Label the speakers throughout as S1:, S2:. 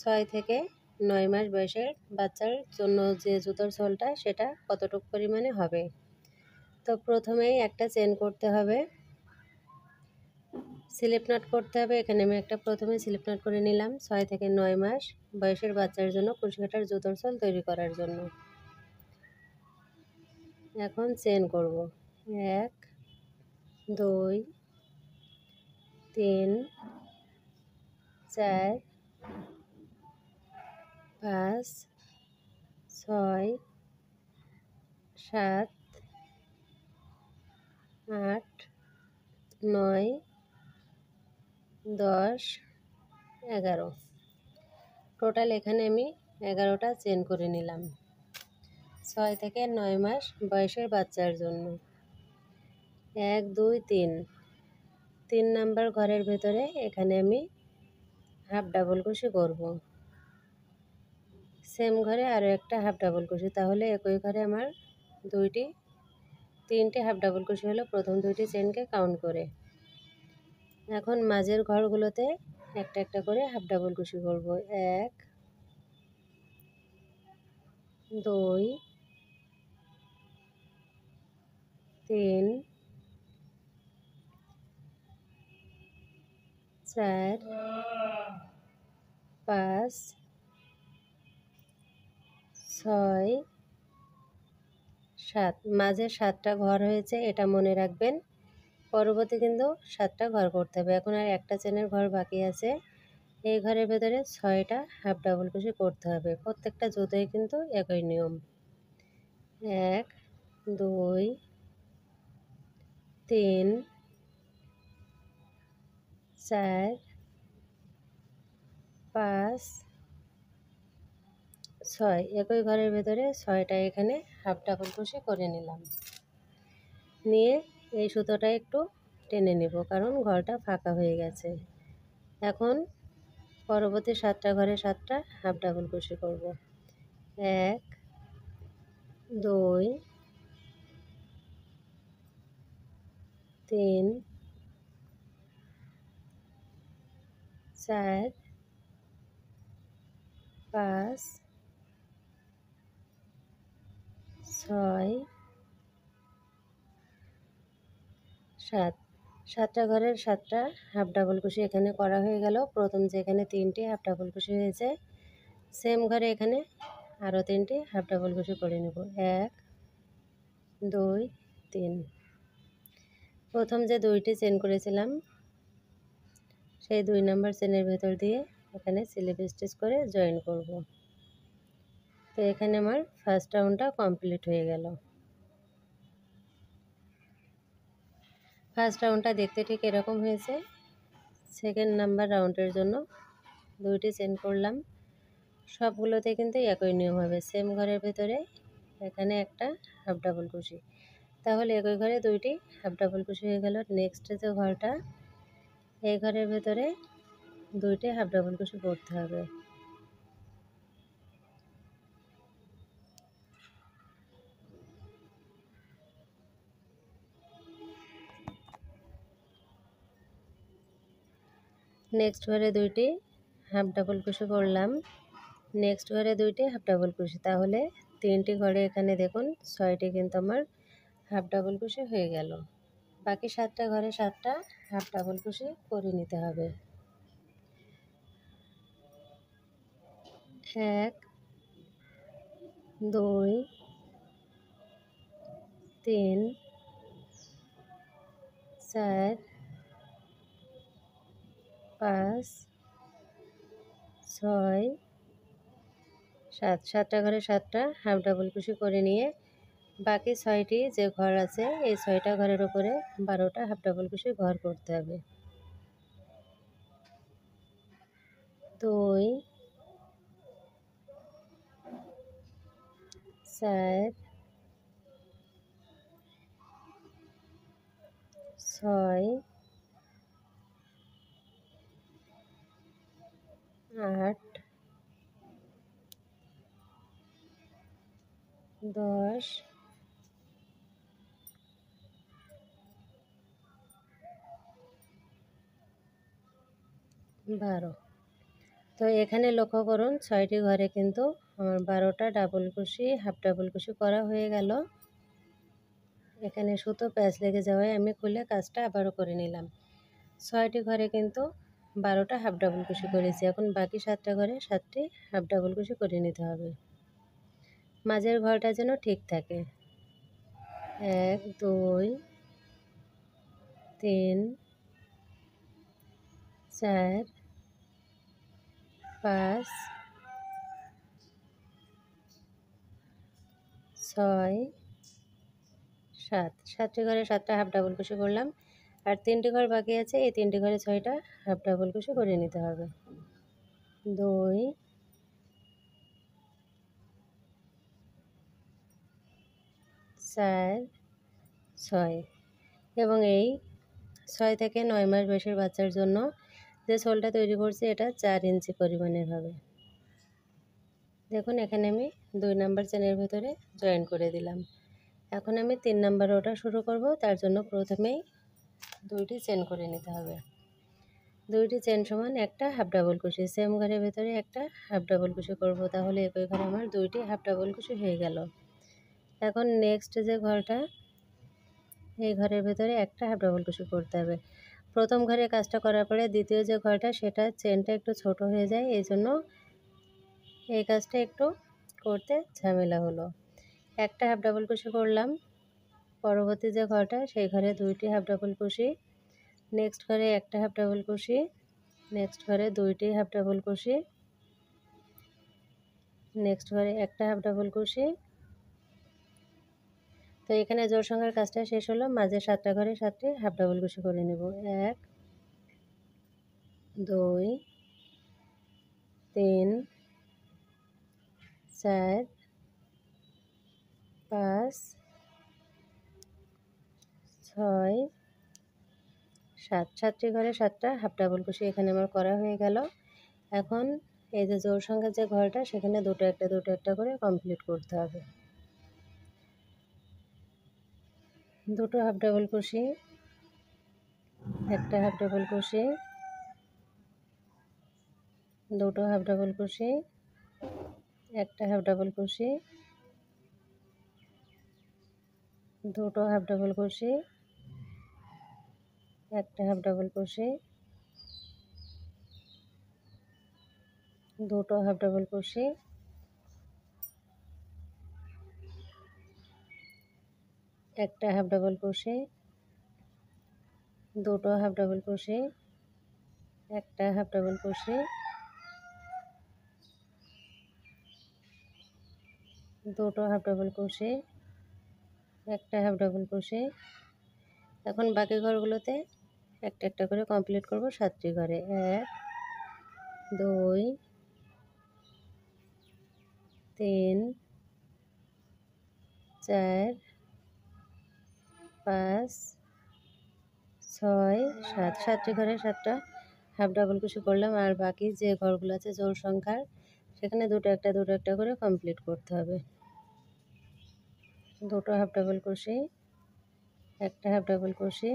S1: 6 থেকে 9 মাস বয়সের বাচ্চার জন্য যে জুতোর সোলটা সেটা কতটুকু পরিমাণে হবে। তো প্রথমেই একটা চেন করতে হবে, স্লিপ নট করতে হবে। এখানে আমি একটা প্রথমে স্লিপ নট করে নিলাম 6 থেকে 9 মাস বয়সের বাচ্চার জন্য কুশিকাটার জুতোর সোল তৈরি করার জন্য। এখন চেন করব 1 2 3 4 5 6 7 8 9 10 11। টোটাল এখানে আমি 11টা চেন করে নিলাম 6 থেকে 9 মাস বয়সের বাচ্চার জন্য। 1 2 3 নাম্বার ঘরের ভেতরে এখানে আমি হাফ ডাবল কুশি করব। সেম ঘরে আরও একটা হাফ ডাবল কুশি, তাহলে একই ঘরে আমার তিনটে হাফ ডাবল কুশি হলো প্রথম দুইটি চেনকে কাউন্ট করে। এখন মাঝের ঘরগুলোতে একটা একটা করে হাফ ডাবল কুশি করব। 1 2 3 4 5 6 7। মাঝে 7টা ঘর হয়েছে, এটা মনে রাখবেন। পরবর্তী কিন্তু 7টা ঘর করতে হবে। এখন আর একটা চেনের ঘর বাকি আছে। এই ঘরের ভেতরে 6টা হাফ ডাবল কুশি করতে হবে। প্রত্যেকটা জুতোই কিন্তু একই নিয়ম। 1 2 3 4 5 6। একই ঘরের ভেতরে 6টা এখানে হাফ ডাবল কুশি করে নিলাম। নিয়ে এই সুতোটা একটু টেনে নেব, কারণ ঘরটা ফাঁকা হয়ে গেছে। এখন পরবর্তী 7টা ঘরে 7টা হাফ ডাবল কুশি করব। 1 2 3 4 5 6 7। 7টা ঘরের 7টা হাফ ডাবল কুশি এখানে করা হয়ে গেল। প্রথম যেখানে 3টি হাফ ডাবল কুশি হয়েছে, সেম ঘরে এখানে আরও 3টি হাফ ডাবল কুশি করে নেব। 1 2 3। প্রথম যে 2টি চেন করেছিলাম সেই 2 নাম্বার চেনের ভেতর দিয়ে এখানে স্লিপ স্টিচ করে জয়েন করব। তো এখানে আমার ফার্স্ট রাউন্ডটা কমপ্লিট হয়ে গেল। ফার্স্ট রাউন্ডটা দেখতে ঠিক এরকম হয়েছে। সেকেন্ড নাম্বার রাউন্ডের জন্য 2টি চেন করলাম। সবগুলোতে কিন্তু একই নিয়ম হবে। সেম ঘরের ভেতরে এখানে একটা হাফ ডাবল কুশি, তাহলে একই ঘরে 2টি হাফ ডাবল কুশি হয়ে গেল। নেক্সট যে ঘরটা, এই ঘরের ভেতরে 2টি হাফ ডাবল কুশি করতে হবে। নেক্সট ঘরে 2টি হাফ ডাবল কুশি করলাম। নেক্সট ঘরে 2টি হাফ ডাবল কুশি, তাহলে 3টি ঘরে এখানে দেখুন 6টি কিন্তু আমার হাফ ডাবল কুশি হয়ে গেল। বাকি 7টা ঘরে 7টা হাফ ডাবল কুশি করে নিতে হবে। 1 2 3 4 5 6 7। 7টা ঘরে 7টা হাফ ডাবল কুশি করে নিয়ে বাকি 6টি যে ঘর আছে এই 6টা ঘরের উপরে 12টা হাফ ডাবল কুশি ঘর করতে হবে। 2 4 6 8 10 12। তো এখানে লক্ষ্য করুন 6টি ঘরে কিন্তু আমার 12টা ডাবল কুশি হাফ ডাবল কুশি করা হয়ে গেল। এখানে সুতো প্যাঁচ লেগে যাওয়ায় আমি খুলে কাজটা আবারও করে নিলাম। 6টি ঘরে কিন্তু 12টা হাফ ডাবল কুশি করেছি। এখন বাকি 7টা ঘরে 7টি হাফ ডাবল কুশি করে নিতে হবে। মাঝের ঘরটা যেন ঠিক থাকে। 1 2 3 4 5 6 7। 7টি ঘরে 7টা হাফ ডাবল কুশি করলাম। আর 3টি ঘর বাকি আছে, এই 3টি ঘরে 6টা হাফ ডাবল কুশি করে নিতে হবে। 2 4 6 এবং এই 6 থেকে 9 মাস বয়সের বাচ্চার জন্য যে সোলটা তৈরি করছি এটা 4 ইঞ্চি পরিমাণের হবে। দেখুন এখানে আমি 2 নাম্বার চেনের ভিতরে জয়েন করে দিলাম। এখন আমি 3 নাম্বার ওটা শুরু করব। তার জন্য প্রথমেই 2টি চেন করে নিতে হবে। 2টি চেন সমান একটা হাফ ডাবল কুশি। সেম ঘরের ভিতরে একটা হাফ ডাবল কুশি করব, তাহলে একই ঘরে আমার 2টি হাফ ডাবল কুশি হয়ে গেল। এখন নেক্সট যে ঘরটা, এই ঘরের ভিতরে একটা হাফ ডাবল কুশি করতে হবে। প্রথম ঘরে কাজটা করার পরে দ্বিতীয় যে ঘরটা সেটা চেনটা একটু ছোট হয়ে যায়, এই জন্য এই কাজটা একটু করতে ঝামেলা হলো। একটা হাফ ডাবল কুশি করলাম। পরবর্তী যে ঘরটা সেই ঘরে 2টি হাফ ডাবল কুশি, নেক্সট ঘরে একটা হাফ ডাবল কুশি, নেক্সট ঘরে 2টি হাফ ডাবল কুশি, নেক্সট ঘরে একটা হাফ ডাবল কুশি। তো এখানে জোড় সংখ্যার কাজটা শেষ হলো। মাঝে 7টা ঘরে 7টি হাফ ডাবল কুশি করে নেব। 1 2 3 4 5 6 7। 7টি ঘরে 7টা হাফ ডাবল কুশি এখানে আমার করা হয়ে গেল। এখন এই যে জোড় সংখ্যার যে ঘরটা সেখানে দুটো একটা করে কমপ্লিট করতে হবে। দুটো হাফ ডাবল কুশি, একটা হাফ ডাবল কুশি, দুটো হাফ ডাবল কুশি, একটা হাফ ডাবল কুশি, দুটো হাফ ডাবল কুশি, একটা হাফ ডাবল কুশি, দুটো হাফ ডাবল কুশি, একটা হাফ ডাবল কুশি, দুটো হাফ ডাবল কুশি, একটা হাফ ডাবল কুশি, দুটো হাফ ডাবল কুশি, একটা হাফ ডাবল কুশি। এখন বাকি ঘরগুলোতে একটা করে কমপ্লিট করব 7টি ঘরে। 1 2 3 4 5 6 7। 7টি ঘরে 7টা হাফ ডাবল কুশি করলাম। আর বাকি যে ঘরগুলো আছে জোড় সংখ্যার সেখানে দুটো একটা করে কমপ্লিট করতে হবে। দুটো হাফ ডাবল কুশি, একটা হাফ ডাবল কুশি,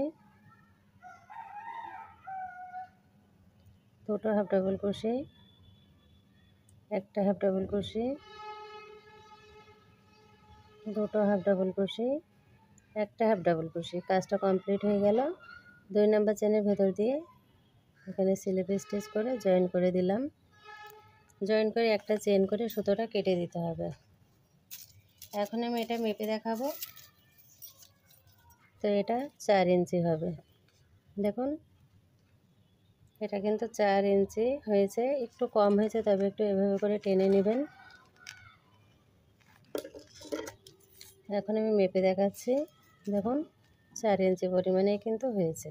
S1: দুটো হাফ ডাবল কুশি, একটা হাফ ডাবল কুশি, দুটো হাফ ডাবল কুশি, একটা হাফ ডাবল কুশি। কাজটা কমপ্লিট হয়ে গেল। 2 নাম্বার চেনের ভেতর দিয়ে এখানে স্লিপ স্টিচ করে জয়েন করে দিলাম। জয়েন করে একটা চেন করে সুতোটা কেটে দিতে হবে। এখন আমি এটা মেপে দেখাবো। তো এটা 4 ইঞ্চি হবে। দেখুন এটা কিন্তু 4 ইঞ্চি হয়েছে, একটু কম হয়েছে, তবে একটু এভাবে করে টেনে নেবেন। এখন আমি মেপে দেখাচ্ছি। দেখুন 4 ইঞ্চি পরিমাণে কিন্তু হয়েছে।